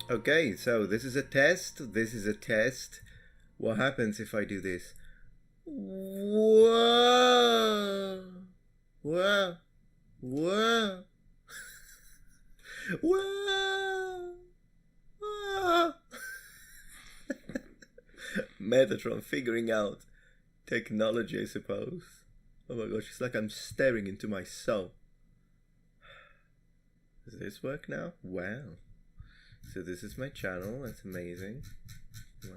Okay, so this is a test. This is a test. What happens if I do this? Whoa! Whoa! Whoa! Whoa! Whoa! Metatron figuring out technology, I suppose. Oh my gosh, it's like I'm staring into my soul. Does this work now? Wow. So this is my channel. That's amazing. Wow.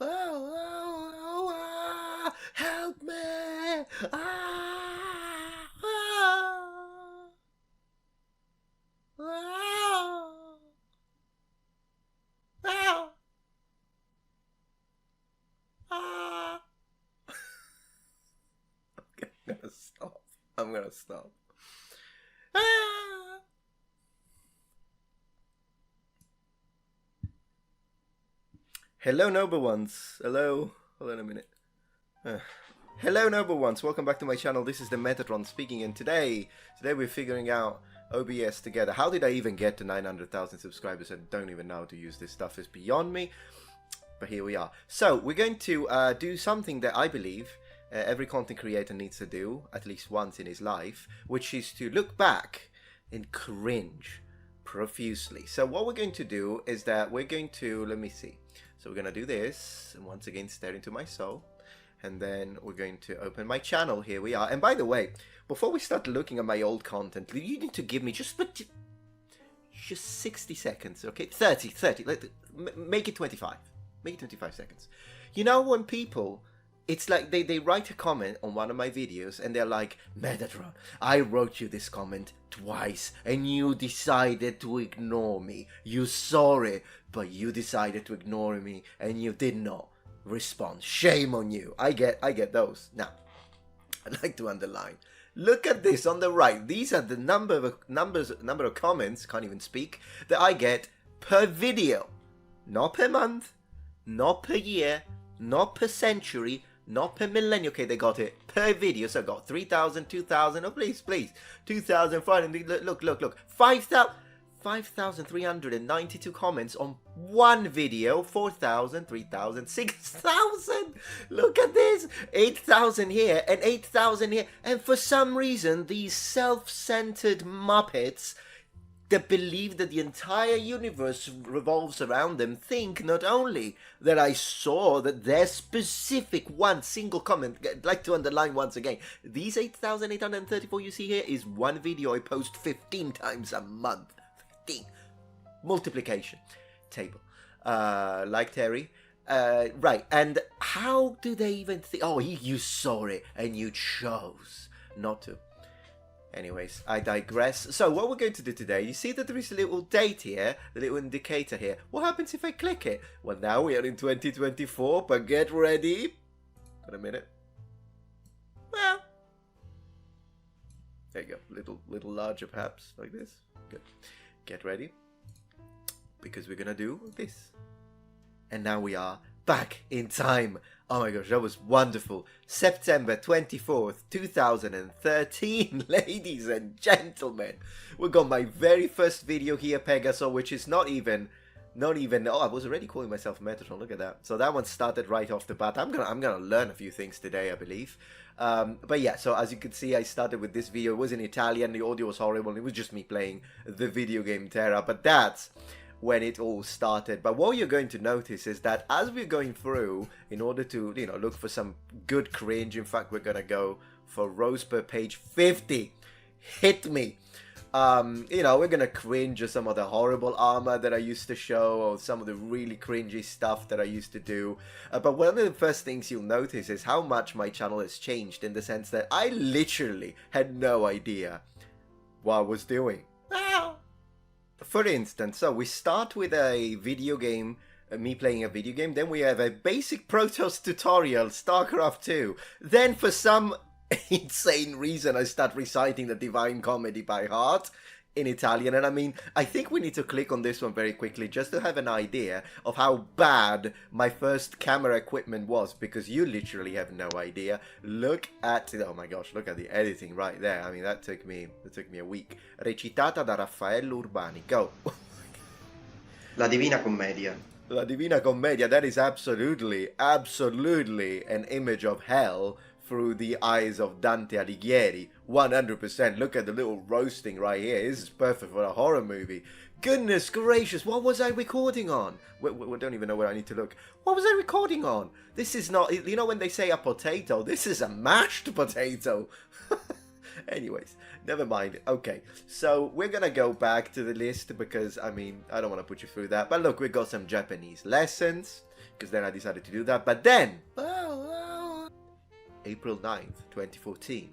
Oh, oh, oh, ah, help me! Ah, ah, ah, ah, ah. Okay, I'm gonna stop. I'm gonna stop. Ah. Hello, noble ones. Hello. Hold on a minute. Hello, noble ones. Welcome back to my channel. This is the Metatron speaking, and today we're figuring out OBS together. How did I even get to 900,000 subscribers? I don't even know how to use this stuff. It's beyond me. But here we are. So we're going to do something that I believe every content creator needs to do at least once in his life, which is to look back and cringe profusely. So what we're going to do is that we're going to, let me see. So we're going to do this, and once again stare into my soul, and then we're going to open my channel. Here we are. And by the way, before we start looking at my old content, you need to give me just 60 seconds, okay? 30, make it 25. Make it 25 seconds. You know, when people, it's like they write a comment on one of my videos and they're like, Metatron, I wrote you this comment twice and you decided to ignore me. You saw it, but you decided to ignore me and you did not respond. Shame on you. I get those. Now, I'd like to underline. Look at this on the right. These are the number of comments, can't even speak, that I get per video. Not per month, not per year, not per century, not per millennium. Okay, they got it per video. So I got 3,000, 2,000. Oh, please. 2,500. Look. 5,392 comments on one video. 4,000, 3,000, 6,000. Look at this. 8,000 here and 8,000 here. And for some reason, these self-centered Muppets that believe that the entire universe revolves around them think not only that I saw that their specific one single comment. I'd like to underline once again, these 8,834 you see here is one video I post 15 times a month. 15. Multiplication table. Like Terry. Right, and how do they even think, oh, you saw it and you chose not to. Anyways, I digress. So what we're going to do today, you see that there is a little date here, a little indicator here. What happens if I click it? Well, now we are in 2024, but get ready. Wait a minute. Well, there you go. Little larger perhaps, like this. Good. Get ready, because we're gonna do this. And now we are back in time. Oh my gosh, that was wonderful. September 24th, 2013, ladies and gentlemen. We got my very first video here, Pegasus, which is not even, oh, I was already calling myself Metatron, look at that. So that one started right off the bat. I'm gonna learn a few things today, I believe. But yeah, so as you can see, I started with this video. It was in Italian, the audio was horrible. It was just me playing the video game Terra, but that's when it all started. But what you're going to notice is that as we're going through, in order to, you know, look for some good cringe, in fact, we're gonna go for rows per page 50. Hit me. You know, we're gonna cringe at some of the horrible armor that I used to show, or some of the really cringy stuff that I used to do. But one of the first things you'll notice is how much my channel has changed, in the sense that I literally had no idea what I was doing. For instance, so we start with a video game, me playing a video game, then we have a basic Protoss tutorial, StarCraft 2, then for some insane reason I start reciting the Divine Comedy by heart in Italian, and I mean, I think we need to click on this one very quickly just to have an idea of how bad my first camera equipment was, because you literally have no idea. Look at, oh my gosh, look at the editing right there. I mean, that took me a week. Recitata da Raffaello Urbani. Go. La Divina Commedia. La Divina Commedia, that is absolutely an image of hell through the eyes of Dante Alighieri. 100%. Look at the little roasting right here. This is perfect for a horror movie. Goodness gracious, what was I recording on? We don't even know where I need to look. What was I recording on? This is not, you know when they say a potato, this is a mashed potato. Anyways, never mind. Okay, so we're gonna go back to the list because, I mean, I don't want to put you through that. But look, we got some Japanese lessons, because then I decided to do that. But then, April 9th, 2014.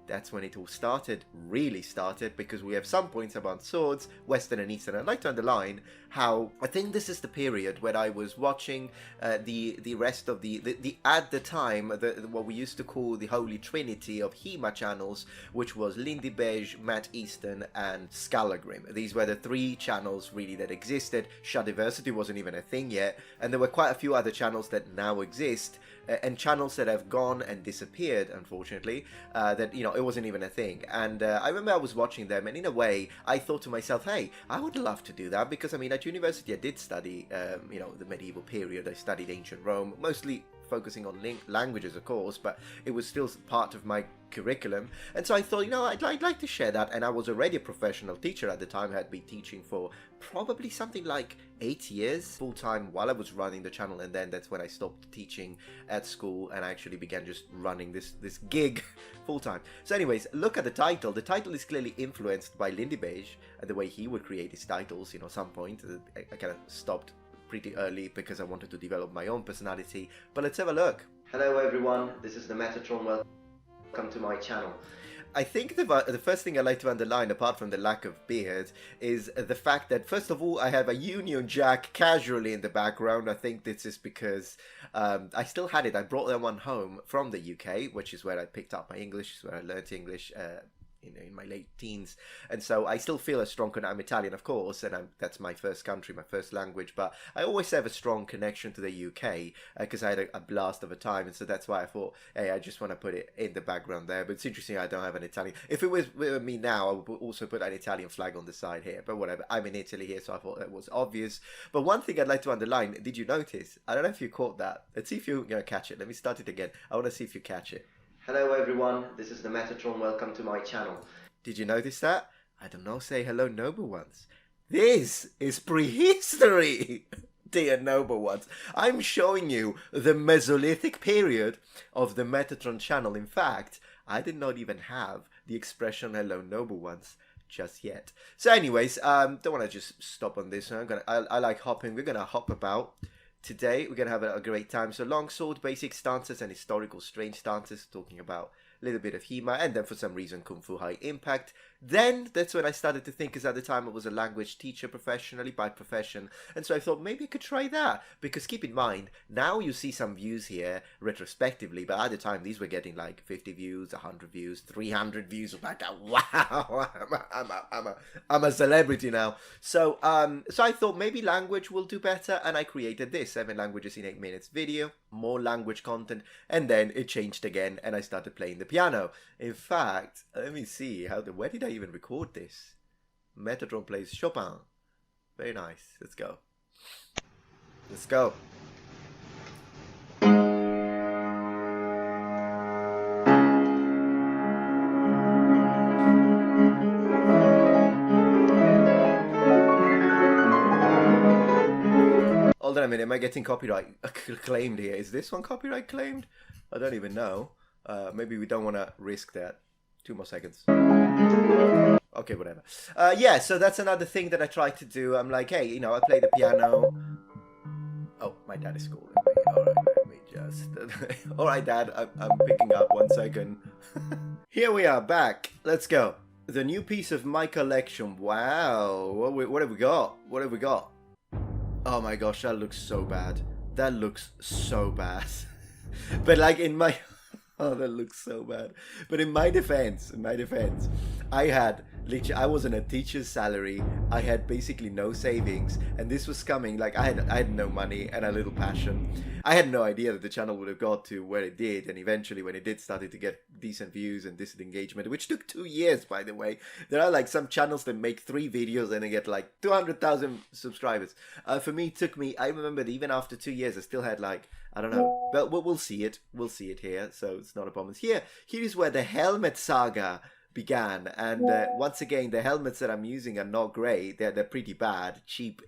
That's when it all started, really started, because we have some points about swords, Western and Eastern. I'd like to underline how I think this is the period when I was watching the rest of the at the time, what we used to call the Holy Trinity of HEMA channels, which was Lindy Beige, Matt Easton, and Scalagrim. These were the three channels really that existed. Shadiversity wasn't even a thing yet, and there were quite a few other channels that now exist, and channels that have gone and disappeared, unfortunately, that, you know, it wasn't even a thing. And I remember I was watching them, and in a way, I thought to myself, hey, I would love to do that, because, I mean, at university I did study, you know, the medieval period. I studied ancient Rome, mostly focusing on languages, of course, but it was still part of my curriculum. And so I thought, you know, I'd like to share that. And I was already a professional teacher at the time. I had been teaching for probably something like 8 years full-time while I was running the channel, and then that's when I stopped teaching at school and I actually began just running this gig full-time. So anyways, look at the title. The title is clearly influenced by Lindy Beige and the way he would create his titles. You know, some point I kind of stopped pretty early because I wanted to develop my own personality. But let's have a look. Hello everyone, this is the Metatron. Welcome to my channel. I think the first thing I like to underline, apart from the lack of beard, is the fact that, first of all, I have a Union Jack casually in the background. I think this is because I still had it. I brought that one home from the UK, which is where I picked up my English, where I learnt English in my late teens. And so I still feel a strong connection. I'm Italian, of course, and that's my first country, my first language, but I always have a strong connection to the UK because I had a blast of a time. And so that's why I thought, hey, I just want to put it in the background there. But it's interesting I don't have an Italian. If it was me now, I would also put an Italian flag on the side here, but whatever. I'm in Italy here, so I thought that was obvious. But one thing I'd like to underline, did you notice? I don't know if you caught that. Let's see if you're going to catch it. Let me start it again. I want to see if you catch it. Hello everyone, this is the Metatron. Welcome to my channel. Did you notice that? I don't know, say hello, noble ones. This is prehistory, dear noble ones. I'm showing you the Mesolithic period of the Metatron channel. In fact, I did not even have the expression hello, noble ones just yet. So anyways, don't want to just stop on this. I like hopping. We're going to hop about. Today, we're going to have a great time. So longsword, basic stances, and historical strange stances, talking about a little bit of HEMA, and then for some reason Kung Fu High Impact. Then that's when I started to think, because at the time I was a language teacher professionally, by profession, and so I thought maybe I could try that, because keep in mind, now you see some views here retrospectively, but at the time these were getting like 50 views, 100 views, 300 views. Like, wow, I'm a celebrity now. So so I thought maybe language will do better, and I created this 7 languages in 8 minutes video, more language content, and then it changed again, and I started playing the piano. In fact, let me see where did I even record this? Metatron plays Chopin. Very nice. Let's go. Let's go. Hold on a minute, am I getting copyright claimed here? Is this one copyright claimed? I don't even know. Maybe we don't want to risk that. 2 more seconds. Okay, whatever. Yeah, so that's another thing that I try to do. I'm like, hey, you know, I play the piano. Oh, my dad is calling me. Alright, let me just... Alright, Dad, I'm picking up. 1 second. Here we are, back. Let's go. The new piece of my collection. Wow. What have we got? What have we got? Oh my gosh, that looks so bad. That looks so bad. But like in my... Oh, that looks so bad. But in my defense, I had Literally, I was on a teacher's salary. I had basically no savings, and this was coming. Like I had no money and a little passion. I had no idea that the channel would have got to where it did, and eventually, when it did, started to get decent views and decent engagement, which took 2 years, by the way. There are like some channels that make 3 videos and they get like 200,000 subscribers. For me, it took me. I remember that even after 2 years, I still had like, I don't know, but we'll see it. We'll see it here, so it's not a problem. Here is where the helmet saga began, and once again, the helmets that I'm using are not great. They're pretty bad, cheap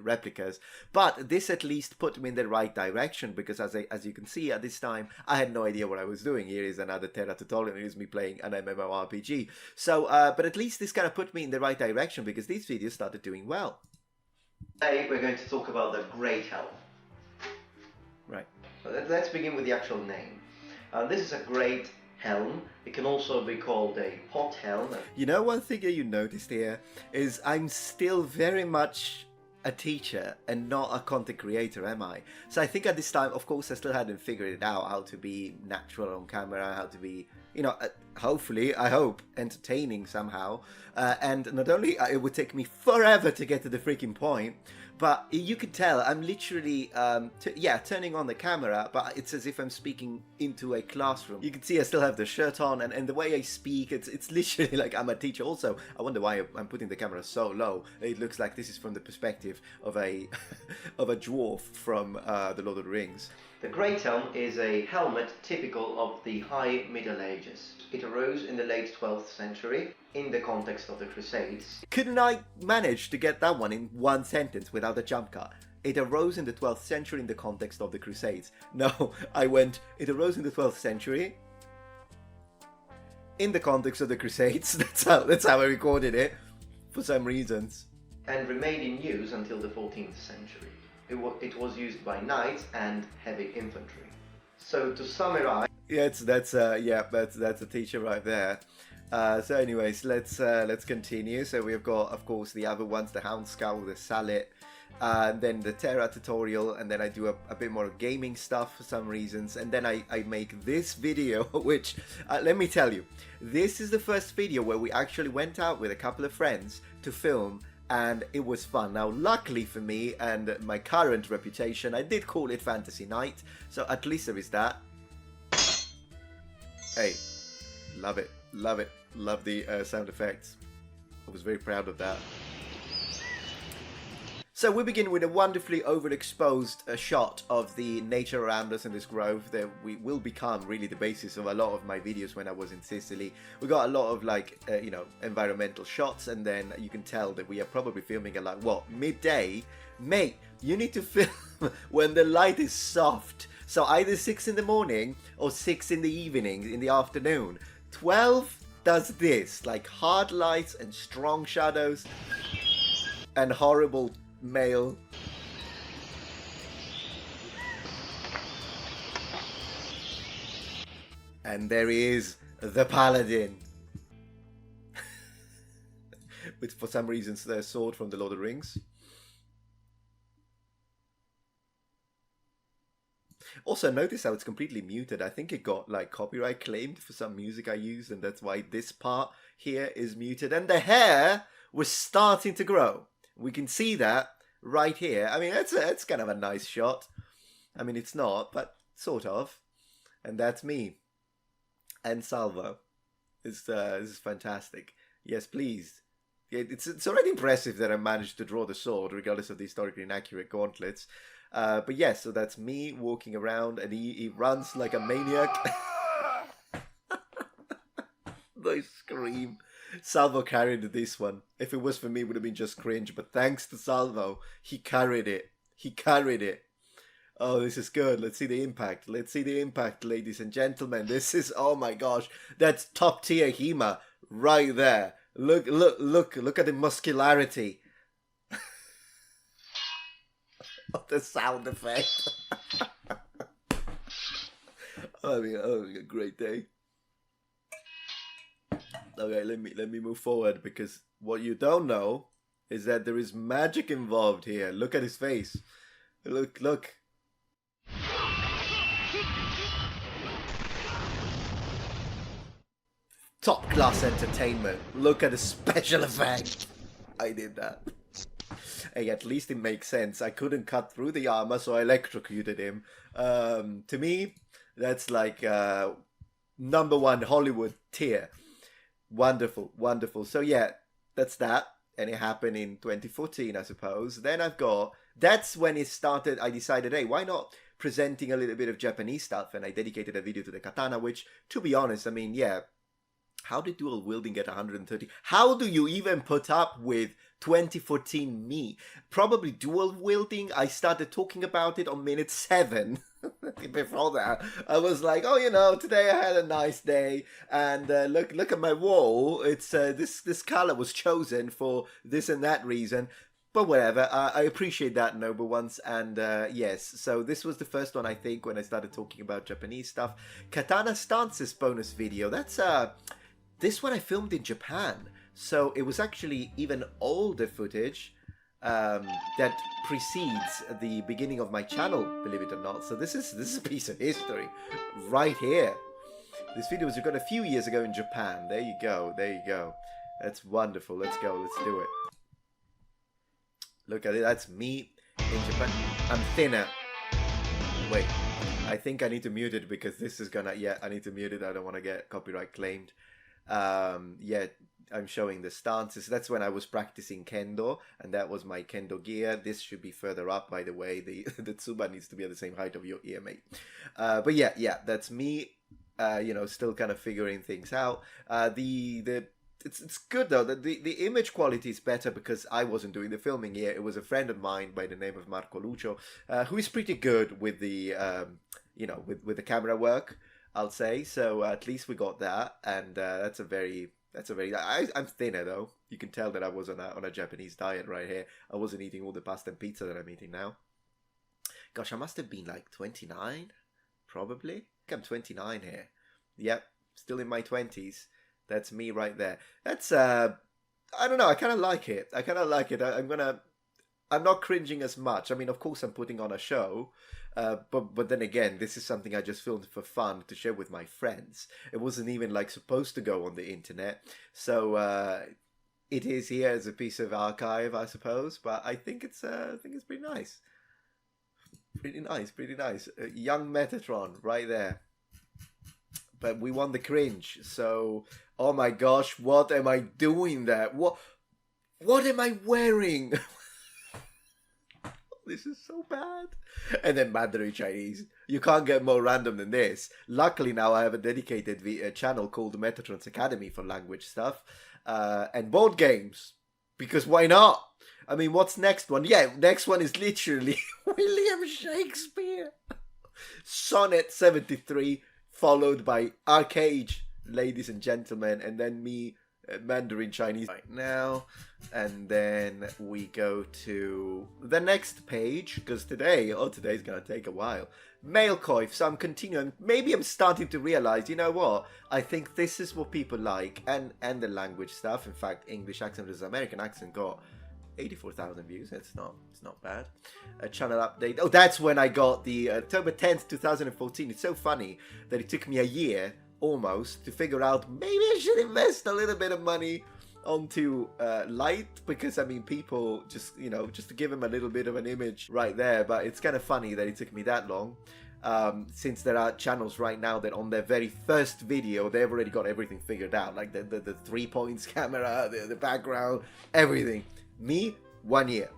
replicas, but this at least put me in the right direction, because as you can see, at this time I had no idea what I was doing. Here is another Terra tutorial. Here's me playing an MMORPG. So but at least this kind of put me in the right direction, because these videos started doing well. Today we're going to talk about the Great Helm. Right. So let's begin with the actual name. This is a great helm. It can also be called a pot helm. You know, one thing that you noticed here is I'm still very much a teacher and not a content creator, am I? So I think at this time, of course, I still hadn't figured it out, how to be natural on camera, how to be, you know, hopefully, I hope, entertaining somehow. And not only it would take me forever to get to the freaking point, but you could tell I'm literally, turning on the camera, but it's as if I'm speaking into a classroom. You can see I still have the shirt on, and the way I speak, it's literally like I'm a teacher. Also, I wonder why I'm putting the camera so low. It looks like this is from the perspective of a of a dwarf from The Lord of the Rings. The Great Helm is a helmet typical of the High Middle Ages. It arose in the late 12th century in the context of the Crusades. Couldn't I manage to get that one in one sentence without a jump cut? It arose in the 12th century in the context of the Crusades. No, I went, it arose in the 12th century in the context of the Crusades. That's how I recorded it, for some reasons. And remained in use until the 14th century. It was used by knights and heavy infantry. So to summarize... Yeah, that's a teacher right there. So anyways, let's continue. So we've got, of course, the other ones, the Houndscowl, the Salet, then the Terra tutorial, and then I do a bit more gaming stuff for some reasons, and then I make this video, which, let me tell you, this is the first video where we actually went out with a couple of friends to film, and it was fun. Now, luckily for me and my current reputation, I did call it Fantasy Night, so at least there is that. Hey, love it, love it, love the sound effects. I was very proud of that. So we begin with a wonderfully overexposed shot of the nature around us in this grove that will become really the basis of a lot of my videos when I was in Sicily. We got a lot of like, environmental shots, and then you can tell that we are probably filming at like, what, midday? Mate, you need to film when the light is soft. So either 6 in the morning or 6 in the evening, in the afternoon. 12 does this, like hard lights and strong shadows and horrible male. And there is the paladin with, for some reasons, their sword from the Lord of the Rings. Also, notice how it's completely muted. I think it got like copyright claimed for some music I used, and that's why this part here is muted. And the hair was starting to grow. We can see that right here. I mean, that's kind of a nice shot. I mean, it's not, but sort of. And that's me. And Salvo. This is fantastic. Yes, please. It's already impressive that I managed to draw the sword, regardless of the historically inaccurate gauntlets. But yes, so that's me walking around, and he runs like a maniac. They scream. Salvo carried this one. If it was for me, it would have been just cringe. But thanks to Salvo, he carried it. He carried it. Oh, this is good. Let's see the impact. Let's see the impact, ladies and gentlemen. This is, oh my gosh, that's top tier HEMA right there. Look at the muscularity. The sound effect. I mean, a great day. Okay, let me move forward, because what you don't know is that there is magic involved here. Look at his face. Look. Top class entertainment. Look at the special effect. I did that. Hey, at least it makes sense. I couldn't cut through the armor, so I electrocuted him. To me, that's like #1 Hollywood tier. Wonderful, wonderful. So yeah, that's that. And it happened in 2014, I suppose. Then that's when it started. I decided, hey, why not presenting a little bit of Japanese stuff? And I dedicated a video to the katana, which, to be honest, I mean, yeah, how did dual wielding get 130? How do you even put up with 2014 me? Probably dual wielding. I started talking about it on minute 7. Before that, I was like, oh, you know, today I had a nice day, and look at my wall. It's this color was chosen for this and that reason. But whatever, I appreciate that, noble ones, and yes, so this was the first one, I think, when I started talking about Japanese stuff. Katana Stances bonus video, that's this one I filmed in Japan, so it was actually even older footage that precedes the beginning of my channel, believe it or not. So this is a piece of history right here. This video was recorded a few years ago in Japan. There you go, there you go. That's wonderful. Let's go, let's do it. Look at it, that's me in Japan. I'm thinner. Wait, I think I need to mute it because this is gonna, yeah, I need to mute it. I don't want to get copyright claimed. Yeah, I'm showing the stances. That's when I was practicing kendo, and that was my kendo gear. This should be further up, by the way. The tsuba needs to be at the same height of your ear, mate. But yeah, that's me. You know, still kind of figuring things out. It's good though. The image quality is better because I wasn't doing the filming here. It was a friend of mine by the name of Marco Lucio, who is pretty good with the you know, with the camera work, I'll say. So at least we got that, and that's a very. I'm thinner though. You can tell that I was on a Japanese diet right here. I wasn't eating all the pasta and pizza that I'm eating now. Gosh, I must have been like 29, probably. I think I'm 29 here. Yep, still in my 20s. That's me right there. That's I don't know. I kind of like it. I'm not cringing as much. I mean, of course, I'm putting on a show. But then again, this is something I just filmed for fun to share with my friends. It wasn't even like supposed to go on the internet. So it is here as a piece of archive, I suppose. But I think it's pretty nice. Pretty nice. Young Metatron right there. But we won the cringe. So, oh my gosh, what am I doing there? What am I wearing? This is so bad. And then Mandarin Chinese. You can't get more random than this. Luckily now I have a dedicated channel called Metatron's Academy for language stuff. And board games. Because why not? I mean, what's next one? Yeah, next one is literally William Shakespeare. Sonnet 73, followed by Arcade, ladies and gentlemen. And then me, Mandarin Chinese right now, and then we go to the next page because today's gonna take a while. Male coif. So I'm continuing. Maybe I'm starting to realize, you know what? I think this is what people like, and the language stuff. In fact, English accent versus American accent got 84,000 views. It's not bad. A channel update. Oh, that's when I got the October 10th, 2014. It's so funny that it took me a year almost to figure out maybe I should invest a little bit of money onto light, because I mean people just to give him a little bit of an image right there. But it's kind of funny that it took me that long, since there are channels right now that on their very first video they've already got everything figured out, like the 3 points camera, the background, everything. Me, 1 year.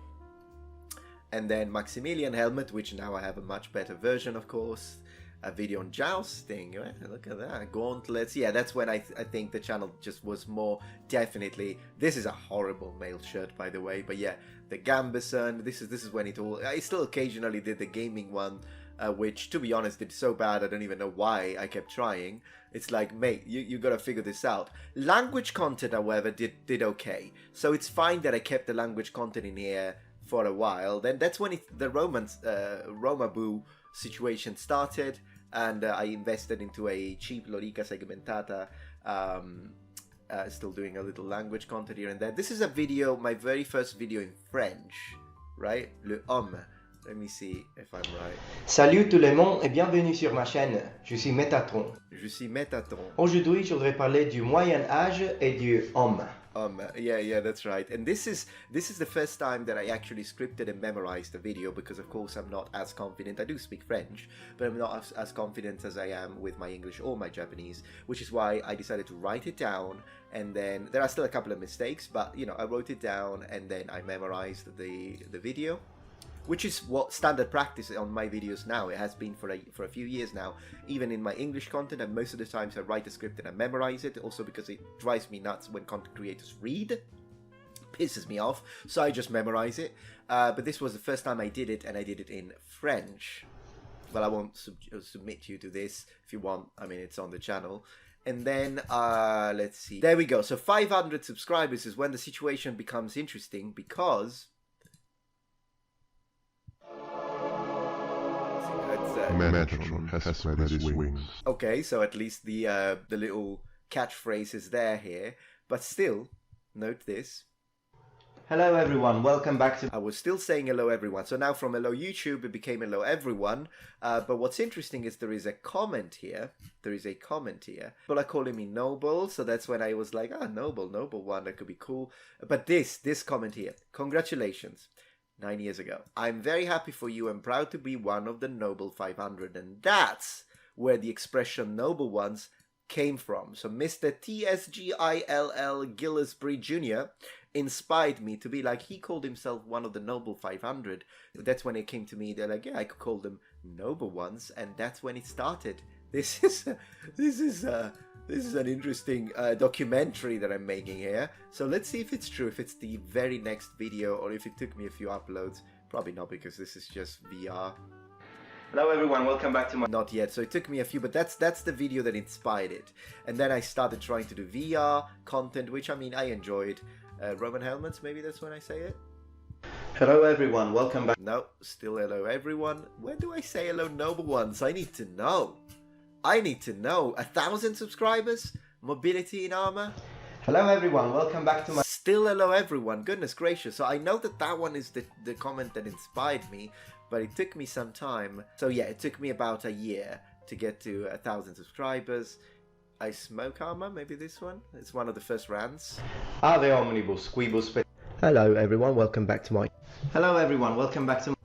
And then Maximilian helmet, which now I have a much better version, of course. A video on jousting. Look at that. Gauntlets. Yeah, that's when I think the channel just was more definitely. This is a horrible male shirt, by the way. But yeah, the Gambison. This is when it all. I still occasionally did the gaming one, which, to be honest, did so bad I don't even know why I kept trying. It's like, mate, you gotta figure this out. Language content, however, did okay. So it's fine that I kept the language content in here for a while. Then that's when the Roma Boo situation started. And I invested into a cheap Lorica segmentata, still doing a little language content here and there. This is a video, my very first video in French, right? Le homme Let me see if I'm right. Salut tout le monde et bienvenue sur ma chaîne. Je suis Metatron. Je suis Metatron. Aujourd'hui, je voudrais parler du Moyen Âge et du homme. Yeah, that's right. And this is the first time that I actually scripted and memorized a video, because of course I'm not as confident. I do speak French, but I'm not as confident as I am with my English or my Japanese, which is why I decided to write it down. And then there are still a couple of mistakes, but you know, I wrote it down and then I memorized the video, which is what standard practice on my videos now. It has been for a few years now, even in my English content, and most of the times I write a script and I memorize it, also because it drives me nuts when content creators read. Pisses me off, so I just memorize it. But this was the first time I did it, and I did it in French. Well, I won't submit you to this. If you want, I mean, it's on the channel. And then, let's see. There we go. So 500 subscribers is when the situation becomes interesting, because... Metatron has spread his wings. Okay, so at least the little catchphrase is there here. But still, note this. Hello everyone, welcome back to... I was still saying hello everyone. So now from hello YouTube, it became hello everyone. But what's interesting is there is a comment here. People are calling me Noble, so that's when I was like, Noble one, that could be cool. But this comment here, congratulations. 9 years ago. I'm very happy for you and proud to be one of the Noble 500. And that's where the expression Noble Ones came from. So Mr. TSGILL Gillespie Jr. inspired me to be like, he called himself one of the Noble 500. That's when it came to me. They're like, yeah, I could call them Noble Ones. And that's when it started. This is an interesting documentary that I'm making here. So let's see if it's true, if it's the very next video, or if it took me a few uploads. Probably not, because this is just VR. Hello everyone, welcome back to my... Not yet, so it took me a few, but that's the video that inspired it. And then I started trying to do VR content, which, I mean, I enjoyed. Roman helmets, maybe that's when I say it. Hello everyone, welcome back... No, still hello everyone. When do I say hello Noble Ones? I need to know. 1,000 subscribers? Mobility in armor? Hello everyone, welcome back to my... Still hello everyone, goodness gracious. So I know that one is the comment that inspired me, but it took me some time. So yeah, it took me about a year to get to 1,000 subscribers. I smoke armor, maybe this one? It's one of the first rants. The omnibus, squibus... Hello everyone, welcome back to my... Hello everyone, welcome back to my...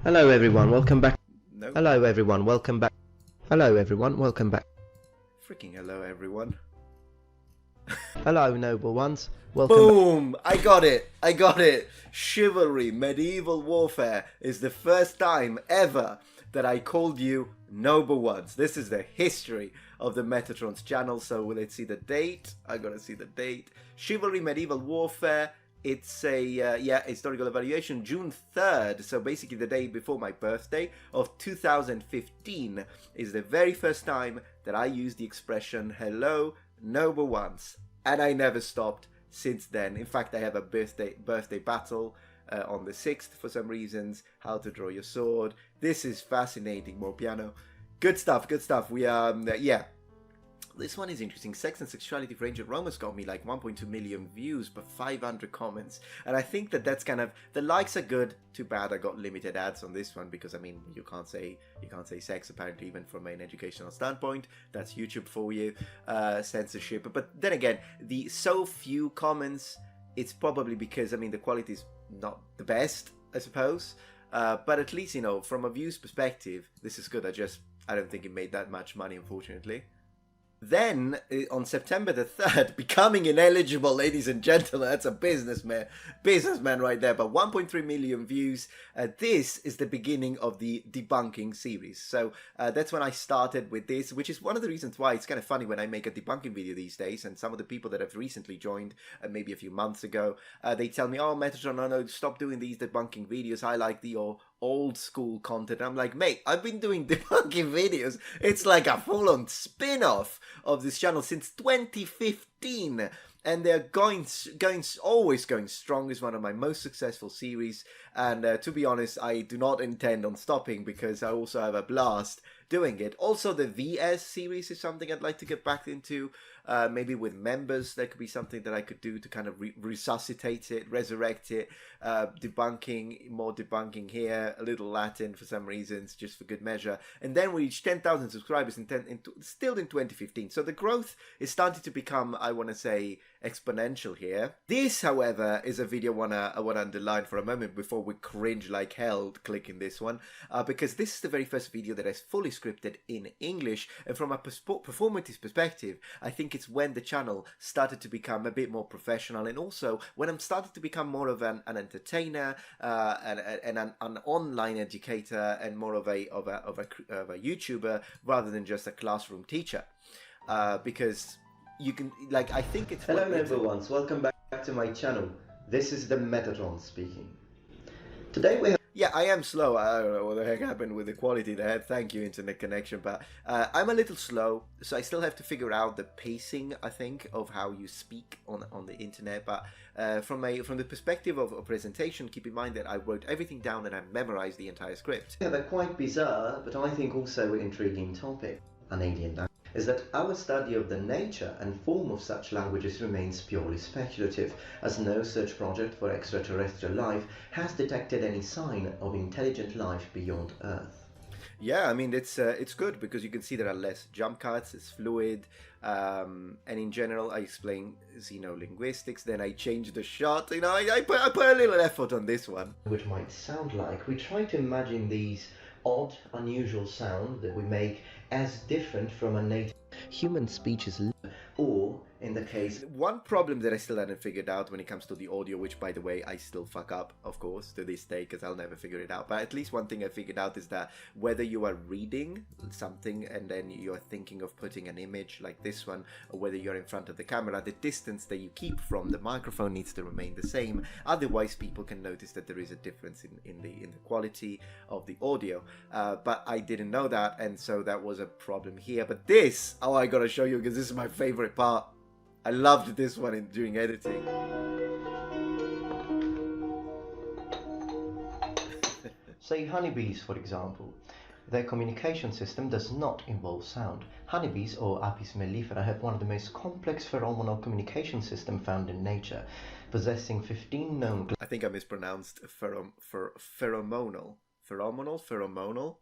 Hello everyone, welcome back... No. Hello everyone, welcome back... Hello everyone, welcome back. Freaking hello everyone. Hello Noble Ones, welcome Boom! I got it! Chivalry, medieval warfare is the first time ever that I called you Noble Ones. This is the history of the Metatron's channel, so let's see the date. I gotta see the date. Chivalry, medieval warfare. It's a, historical evaluation, June 3rd, so basically the day before my birthday of 2015 is the very first time that I used the expression, hello, Noble Ones. And I never stopped since then. In fact, I have a birthday battle on the 6th for some reasons, how to draw your sword. This is fascinating, more piano. Good stuff. We, yeah. This one is interesting. Sex and Sexuality for Ancient Romans got me like 1.2 million views, but 500 comments. And I think that's kind of, the likes are good. Too bad I got limited ads on this one, because I mean, you can't say sex apparently, even from an educational standpoint. That's YouTube for you. Censorship. But then again, the so few comments, it's probably because, I mean, the quality is not the best, I suppose. But at least, you know, from a views perspective, this is good. I don't think it made that much money, unfortunately. Then, on September the 3rd, becoming ineligible, ladies and gentlemen, that's a businessman right there, but 1.3 million views. This is the beginning of the debunking series. So that's when I started with this, which is one of the reasons why it's kind of funny when I make a debunking video these days, and some of the people that have recently joined, maybe a few months ago, they tell me, oh, Metatron, no, stop doing these debunking videos. I like the old school content. I'm like, mate, I've been doing debunking videos. It's like a full-on spin-off of this channel since 2015, and they're always going strong. Is one of my most successful series, and to be honest, I do not intend on stopping, because I also have a blast doing it. Also, the VS series is something I'd like to get back into. Maybe with members, there could be something that I could do to kind of resuscitate it, resurrect it. More debunking here, a little Latin for some reasons, just for good measure. And then we reached 10,000 subscribers still in 2015. So the growth is starting to become, I want to say, exponential here. This, however, is a video I want to underline for a moment before we cringe like hell clicking this one, because this is the very first video that is fully scripted in English, and from a performative perspective, I think it's when the channel started to become a bit more professional, and also when I'm starting to become more of an entertainer, and an online educator, and more of a YouTuber rather than just a classroom teacher, because you can, like, I think it's... Hello everyone, welcome back to my channel. This is the Metatron speaking. Today we have... Yeah, I am slow. I don't know what the heck happened with the quality there. Thank you, internet connection. But I'm a little slow, so I still have to figure out the pacing, I think, of how you speak on the internet. But from the perspective of a presentation, keep in mind that I wrote everything down and I memorized the entire script. We have a quite bizarre, but I think also intriguing topic, an alien language. Is that our study of the nature and form of such languages remains purely speculative, as no such project for extraterrestrial life has detected any sign of intelligent life beyond Earth. Yeah, I mean, it's good because you can see there are less jump cuts, it's fluid, and in general I explain xenolinguistics, then I change the shot, I put a little effort on this one. Which might sound like, we try to imagine these odd, unusual sound that we make as different from a native human speech's, or in the case... One problem that I still hadn't figured out when it comes to the audio, which by the way I still fuck up, of course, to this day, because I'll never figure it out, but at least one thing I figured out is that whether you are reading something and then you're thinking of putting an image like this one, or whether you're in front of the camera, the distance that you keep from the microphone needs to remain the same, otherwise people can notice that there is a difference in the quality of the audio, but I didn't know that, and so that was a problem here. But this, oh, I gotta show you, because this is my favorite part. I loved this one during editing. Say honeybees, for example. Their communication system does not involve sound. Honeybees, or Apis mellifera, have one of the most complex pheromonal communication systems found in nature, possessing 15 known... I think I mispronounced pheromonal. Pheromonal?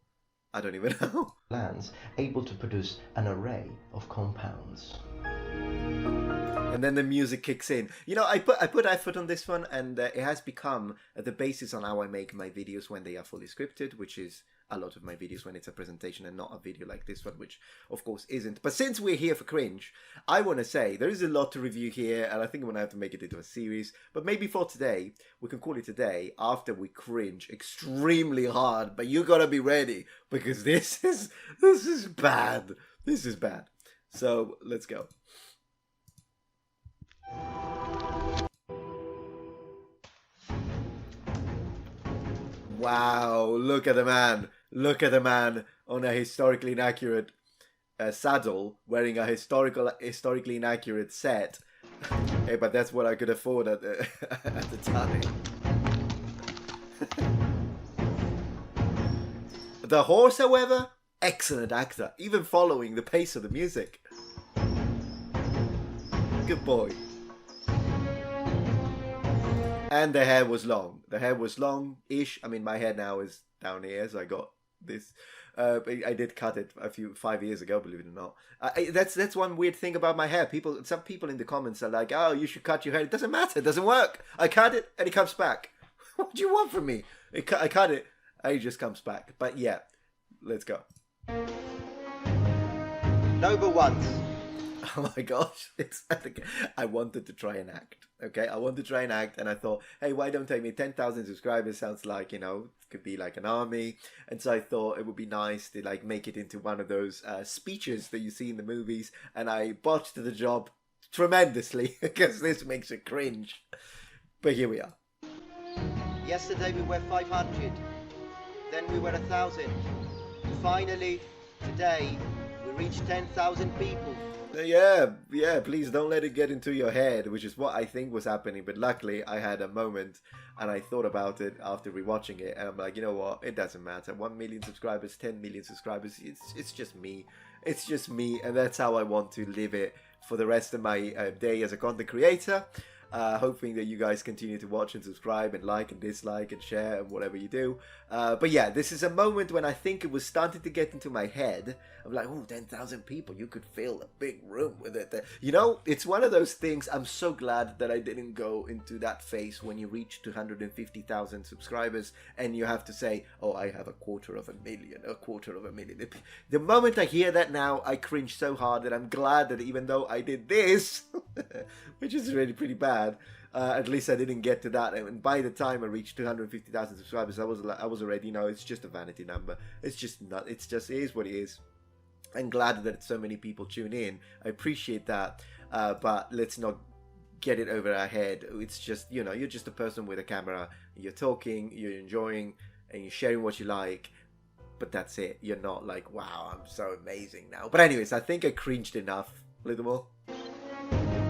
I don't even know. Glands able to produce an array of compounds. And then the music kicks in. I put effort on this one, and it has become the basis on how I make my videos when they are fully scripted, which is a lot of my videos when it's a presentation and not a video like this one, which of course isn't. But since we're here for cringe, I want to say there is a lot to review here, and I think I'm going to have to make it into a series. But maybe for today, we can call it a day after we cringe extremely hard. But you got to be ready, because this is bad. This is bad. So let's go. Wow, look at the man. Look at the man on a historically inaccurate saddle, wearing a historically inaccurate set. Hey, but that's what I could afford at the time. The horse, however, excellent actor, even following the pace of the music. Good boy. And the hair was long. The hair was long-ish. I mean, my hair now is down here, so I got this. I did cut it 5 years ago, believe it or not. That's one weird thing about my hair. Some people in the comments are like, "Oh, you should cut your hair." It doesn't matter. It doesn't work. I cut it, and it comes back. What do you want from me? I cut it, and it just comes back. But yeah, let's go. Number 1. Oh my gosh, I wanted to try and act. Okay, I wanted to try and act, and I thought, hey, why don't I make 10,000 subscribers? Sounds like, could be like an army. And so I thought it would be nice to like make it into one of those speeches that you see in the movies. And I botched the job tremendously because this makes it cringe. But here we are. Yesterday we were 500, then we were 1,000. Finally, today, we reached 10,000 people. Yeah, please don't let it get into your head, which is what I think was happening. But luckily, I had a moment, and I thought about it after rewatching it, and I'm like, you know what? It doesn't matter. 1 million subscribers, 10 million subscribers. It's just me. It's just me, and that's how I want to live it for the rest of my day as a content creator. Hoping that you guys continue to watch and subscribe and like and dislike and share and whatever you do. But yeah, this is a moment when I think it was starting to get into my head. I'm like, oh, 10,000 people, you could fill a big room with it. You know, it's one of those things. I'm so glad that I didn't go into that phase when you reach 250,000 subscribers and you have to say, oh, I have 250,000. The moment I hear that now, I cringe so hard that I'm glad that even though I did this, which is really pretty bad, at least I didn't get to that. And by the time I reached 250,000 subscribers, I was already, you know, it's just a vanity number. It's just not. It's just, it is what it is. I'm glad that so many people tune in. I appreciate that. But let's not get it over our head. It's just, you know, you're just a person with a camera. You're talking, you're enjoying, and you're sharing what you like. But that's it. You're not like, wow, I'm so amazing now. But anyways, I think I cringed enough. A little more.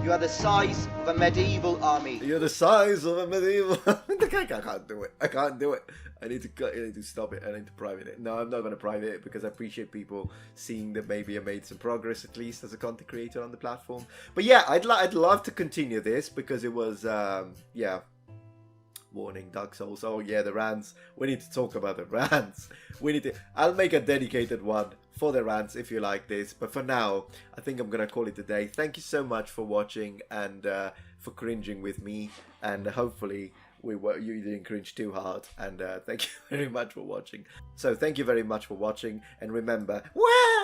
You are the size of a medieval army. You're the size of a medieval. I can't do it. I can't do it. I need to stop it. I need to private it. No, I'm not going to private it because I appreciate people seeing that maybe I made some progress at least as a content creator on the platform. But yeah, I'd love to continue this because it was yeah. Warning, Dark Souls. Oh yeah, the rants. We need to talk about the rants. I'll make a dedicated one for the rants if you like this. But for now, I think I'm gonna call it a day. Thank you so much for watching and for cringing with me. And hopefully you didn't cringe too hard. And thank you very much for watching. So thank you very much for watching. And remember, wow!